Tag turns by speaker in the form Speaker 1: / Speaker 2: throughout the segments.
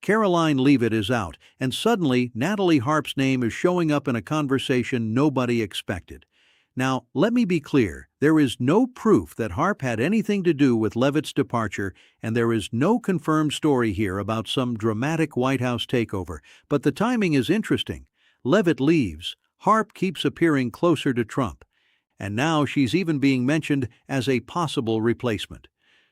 Speaker 1: Karoline Leavitt is out, and suddenly Natalie Harp's name is showing up in a conversation nobody expected. Now, let me be clear, there is no proof that Harp had anything to do with Leavitt's departure, and there is no confirmed story here about some dramatic White House takeover, but the timing is interesting. Leavitt leaves, Harp keeps appearing closer to Trump, and now she's even being mentioned as a possible replacement.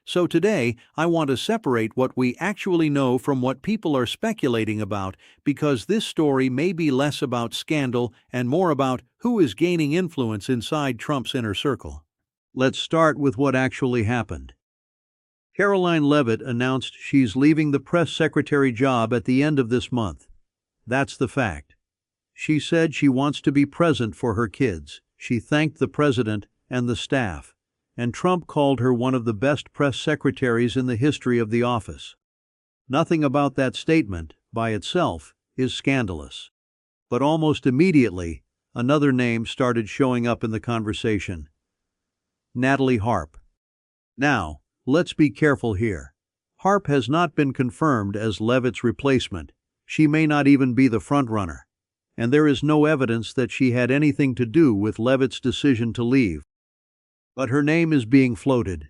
Speaker 1: So today, I want to separate what we actually know from what people are speculating about, because this story may be less about scandal and more about who is gaining influence inside Trump's inner circle. Let's start with what actually happened. Karoline Leavitt announced she's leaving the press secretary job at the end of this month. That's the fact. She said she wants to be present for her kids. She thanked the president and the staff, and Trump called her one of the best press secretaries in the history of the office. Nothing about that statement, by itself, is scandalous. But almost immediately, another name started showing up in the conversation: Natalie Harp. Now, let's be careful here. Harp has not been confirmed as Leavitt's replacement. She may not even be the frontrunner. And there is no evidence that she had anything to do with Leavitt's decision to leave. But her name is being floated.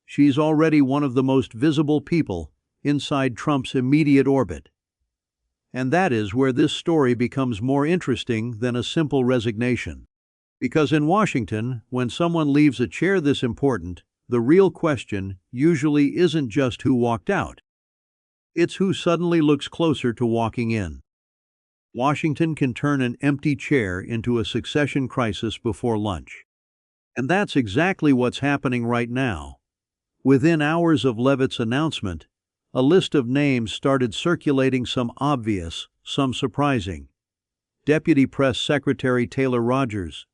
Speaker 1: She's already one of the most visible people inside Trump's immediate orbit. And that is where this story becomes more interesting than a simple resignation. Because in Washington, when someone leaves a chair this important, the real question usually isn't just who walked out. It's who suddenly looks closer to walking in. Washington can turn an empty chair into a succession crisis before lunch. And that's exactly what's happening right now. Within hours of Leavitt's announcement, a list of names started circulating, some obvious, some surprising. Deputy Press Secretary Taylor Rogers,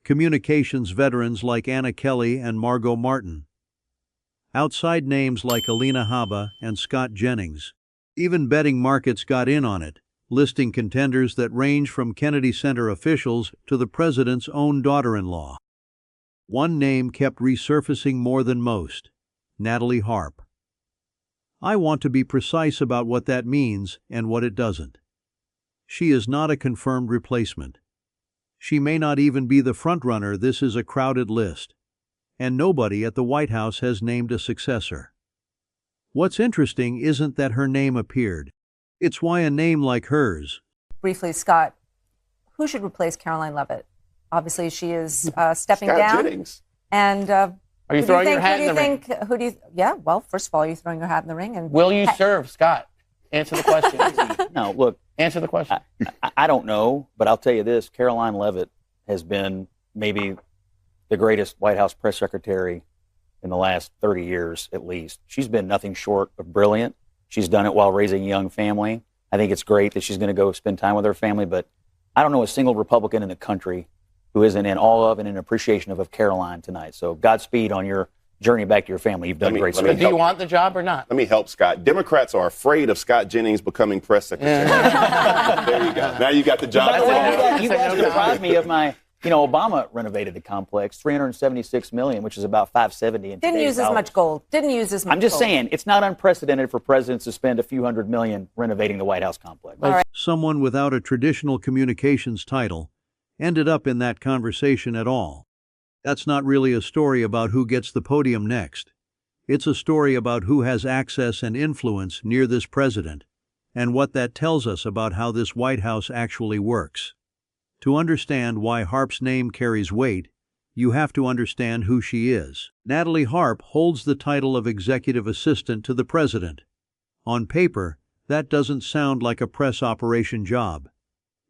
Speaker 1: communications veterans like Anna Kelly and Margot Martin, outside names like Alina Habba and Scott Jennings. Even betting markets got in on it, listing contenders that range from Kennedy Center officials to the president's own daughter-in-law. One name kept resurfacing more than most: Natalie Harp. I want to be precise about what that means and what it doesn't. She is not a confirmed replacement. She may not even be the frontrunner. This is a crowded list, and nobody at the White House has named a successor. What's interesting isn't that her name appeared. It's why a name like hers.
Speaker 2: Briefly, Scott, who should replace Karoline Leavitt? Obviously, she is stepping
Speaker 3: Scott
Speaker 2: down.
Speaker 3: Jennings.
Speaker 2: And
Speaker 4: Are you throwing your hat in the ring?
Speaker 2: Who do you? Yeah. Well, first of all, are you throwing your hat in the ring? And
Speaker 4: Will you serve, Scott? Answer the question.
Speaker 5: No, look.
Speaker 4: Answer the question.
Speaker 5: I don't know, but I'll tell you this: Karoline Leavitt has been maybe the greatest White House press secretary in the last 30 years, at least. She's been nothing short of brilliant. She's done it while raising a young family. I think it's great that she's going to go spend time with her family, but I don't know a single Republican in the country who isn't in awe of and in appreciation of Karoline tonight. So Godspeed on your journey back to your family. You've done great.
Speaker 4: Do you want the job or not?
Speaker 3: Let me help Scott. Democrats are afraid of Scott Jennings becoming press secretary. There you go. Now you got the job.
Speaker 5: By the way, you guys deprived me of my, Obama renovated the complex, $376 million, which is about $570 in
Speaker 2: didn't use as much gold. Didn't use as much
Speaker 5: I'm just
Speaker 2: gold.
Speaker 5: saying, it's not unprecedented for presidents to spend a few $100 million renovating the White House complex.
Speaker 2: All right.
Speaker 1: Someone without a traditional communications title ended up in that conversation at all. That's not really a story about who gets the podium next. It's a story about who has access and influence near this president, and what that tells us about how this White House actually works. To understand why Harp's name carries weight, you have to understand who she is. Natalie Harp holds the title of executive assistant to the president. On paper, that doesn't sound like a press operation job.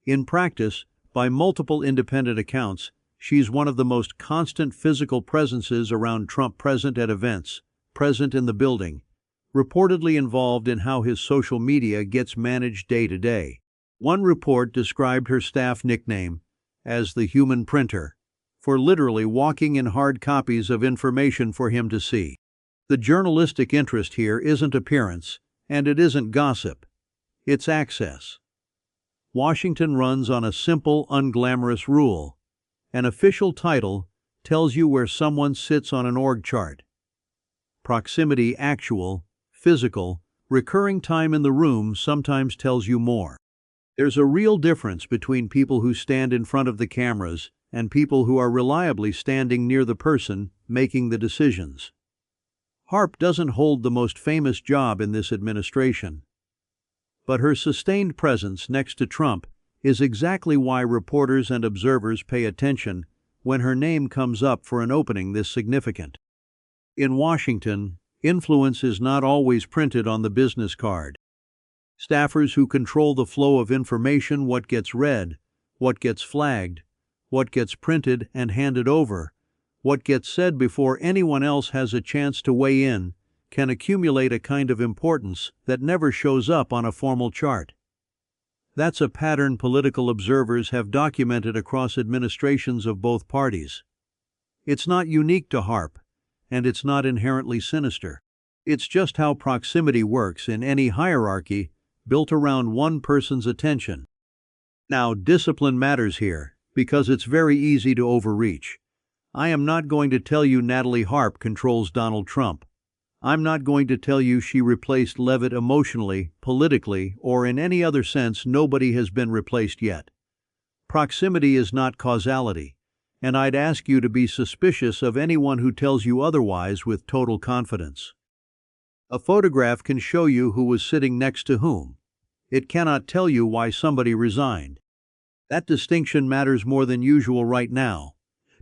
Speaker 1: In practice, by multiple independent accounts, she's one of the most constant physical presences around Trump, present at events, present in the building, reportedly involved in how his social media gets managed day to day. One report described her staff nickname as the human printer, for literally walking in hard copies of information for him to see. The journalistic interest here isn't appearance, and it isn't gossip. It's access. Washington runs on a simple, unglamorous rule. An official title tells you where someone sits on an org chart. Proximity, actual, physical, Recurring time in the room sometimes tells you more. There's a real difference between people who stand in front of the cameras and people who are reliably standing near the person making the decisions. Harp doesn't hold the most famous job in this administration, but her sustained presence next to Trump is exactly why reporters and observers pay attention when her name comes up for an opening this significant. In Washington, influence is not always printed on the business card. Staffers who control the flow of information, what gets read, what gets flagged, what gets printed and handed over, what gets said before anyone else has a chance to weigh in, can accumulate a kind of importance that never shows up on a formal chart. That's a pattern political observers have documented across administrations of both parties. It's not unique to Harp, and it's not inherently sinister. It's just how proximity works in any hierarchy built around one person's attention. Now, discipline matters here, because it's very easy to overreach. I am not going to tell you Natalie Harp controls Donald Trump. I'm not going to tell you she replaced Leavitt emotionally, politically, or in any other sense. Nobody has been replaced yet. Proximity is not causality, and I'd ask you to be suspicious of anyone who tells you otherwise with total confidence. A photograph can show you who was sitting next to whom. It cannot tell you why somebody resigned. That distinction matters more than usual right now,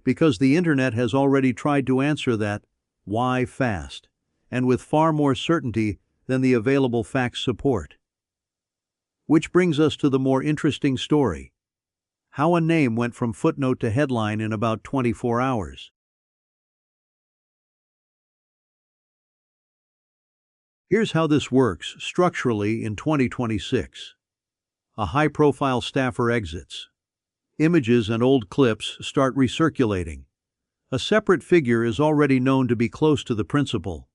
Speaker 1: because the internet has already tried to answer that why fast, and with far more certainty than the available facts support. Which brings us to the more interesting story: how a name went from footnote to headline in about 24 hours. Here's how this works structurally in 2026. A high-profile staffer exits. Images and old clips start recirculating. A separate figure is already known to be close to the principal.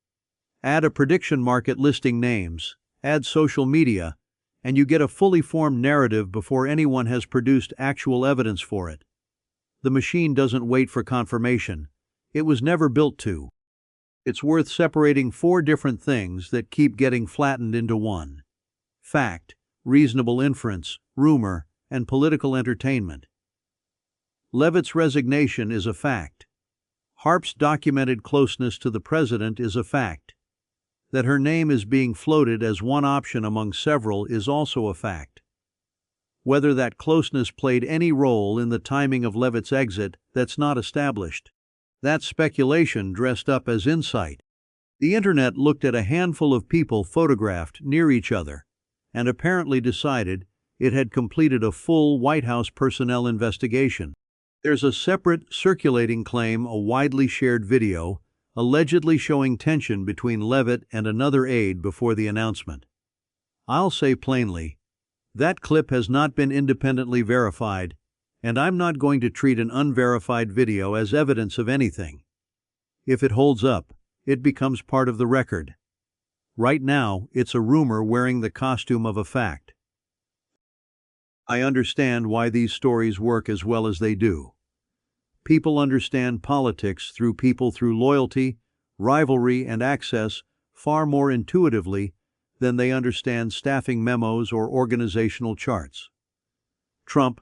Speaker 1: Add a prediction market listing names, add social media, and you get a fully formed narrative before anyone has produced actual evidence for it. The machine doesn't wait for confirmation. It was never built to. It's worth separating four different things that keep getting flattened into one: fact, reasonable inference, rumor, and political entertainment. Leavitt's resignation is a fact. Harp's documented closeness to the president is a fact. That her name is being floated as one option among several is also a fact. Whether that closeness played any role in the timing of Leavitt's exit, that's not established. That's speculation dressed up as insight. The internet looked at a handful of people photographed near each other and apparently decided it had completed a full White House personnel investigation. There's a separate circulating claim, a widely shared video, allegedly showing tension between Leavitt and another aide before the announcement. I'll say plainly, that clip has not been independently verified, and I'm not going to treat an unverified video as evidence of anything. If it holds up, it becomes part of the record. Right now, it's a rumor wearing the costume of a fact. I understand why these stories work as well as they do. People understand politics through people through loyalty, rivalry, and access far more intuitively than they understand staffing memos or organizational charts. Trump,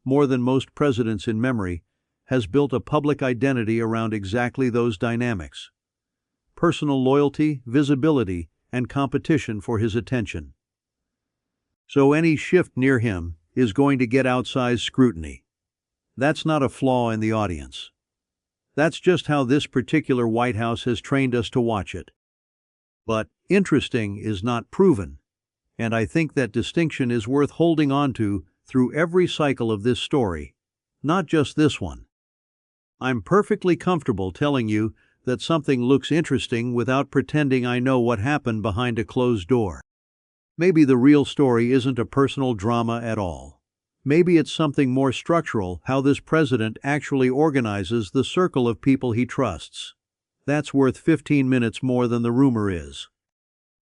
Speaker 1: more than most presidents in memory, has built a public identity around exactly those dynamics: personal loyalty, visibility, and competition for his attention. So any shift near him is going to get outsized scrutiny. That's not a flaw in the audience. That's just how this particular White House has trained us to watch it. But interesting is not proven, and I think that distinction is worth holding on to through every cycle of this story, not just this one. I'm perfectly comfortable telling you that something looks interesting without pretending I know what happened behind a closed door. Maybe the real story isn't a personal drama at all. Maybe it's something more structural, how this president actually organizes the circle of people he trusts. That's worth 15 minutes more than the rumor is.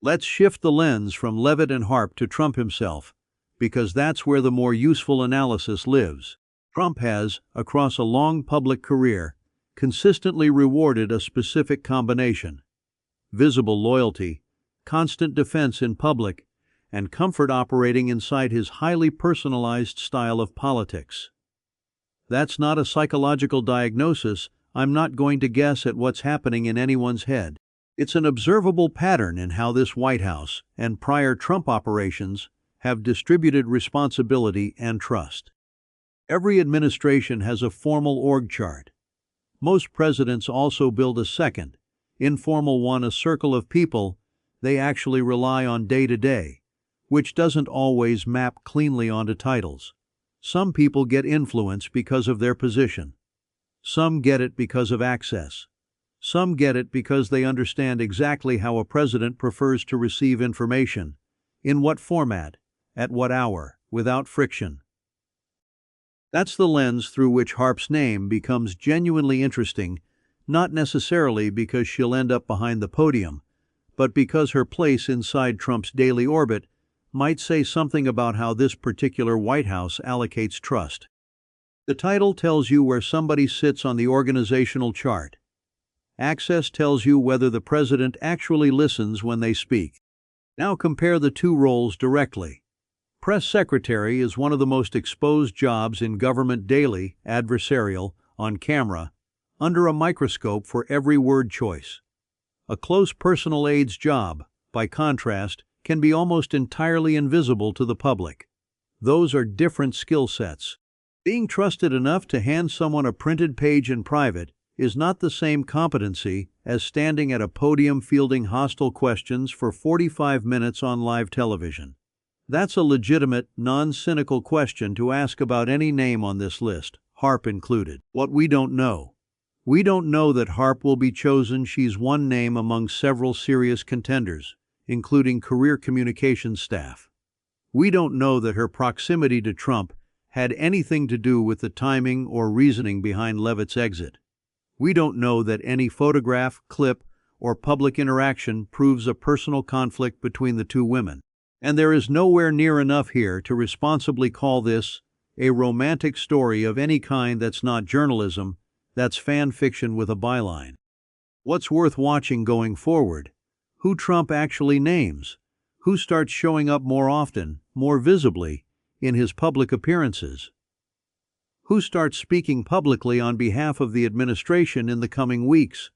Speaker 1: Let's shift the lens from Leavitt and Harp to Trump himself, because that's where the more useful analysis lives. Trump has, across a long public career, consistently rewarded a specific combination: visible loyalty, constant defense in public, and comfort operating inside his highly personalized style of politics. That's not a psychological diagnosis. I'm not going to guess at what's happening in anyone's head. It's an observable pattern in how this White House and prior Trump operations have distributed responsibility and trust. Every administration has a formal org chart. Most presidents also build a second, informal one, a circle of people they actually rely on day to day, which doesn't always map cleanly onto titles. Some people get influence because of their position. Some get it because of access. Some get it because they understand exactly how a president prefers to receive information, in what format, at what hour, without friction. That's the lens through which Harp's name becomes genuinely interesting, not necessarily because she'll end up behind the podium, but because her place inside Trump's daily orbit might say something about how this particular White House allocates trust. The title tells you where somebody sits on the organizational chart. Access tells you whether the president actually listens when they speak. Now compare the two roles directly. Press secretary is one of the most exposed jobs in government daily, adversarial, on camera, under a microscope for every word choice. A close personal aide's job, by contrast, can be almost entirely invisible to the public. Those are different skill sets. Being trusted enough to hand someone a printed page in private is not the same competency as standing at a podium fielding hostile questions for 45 minutes on live television. That's a legitimate, non-cynical question to ask about any name on this list, Harp included. What we don't know. We don't know that Harp will be chosen. She's one name among several serious contenders, including career communications staff. We don't know that her proximity to Trump had anything to do with the timing or reasoning behind Leavitt's exit. We don't know that any photograph, clip, or public interaction proves a personal conflict between the two women. And there is nowhere near enough here to responsibly call this a romantic story of any kind. That's not journalism, that's fan fiction with a byline. What's worth watching going forward? Who Trump actually names? Who starts showing up more often, more visibly, in his public appearances? Who starts speaking publicly on behalf of the administration in the coming weeks?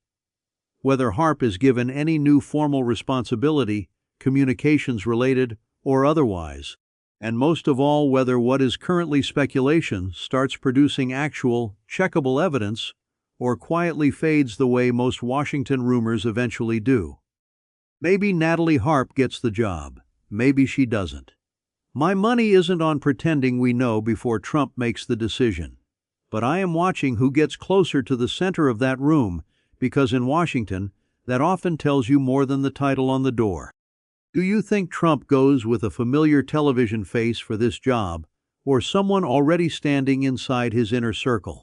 Speaker 1: Whether Harp is given any new formal responsibility, communications-related or otherwise, and most of all, whether what is currently speculation starts producing actual, checkable evidence or quietly fades the way most Washington rumors eventually do. Maybe Natalie Harp gets the job. Maybe she doesn't. My money isn't on pretending we know before Trump makes the decision. But I am watching who gets closer to the center of that room, because in Washington, that often tells you more than the title on the door. Do you think Trump goes with a familiar television face for this job, or someone already standing inside his inner circle?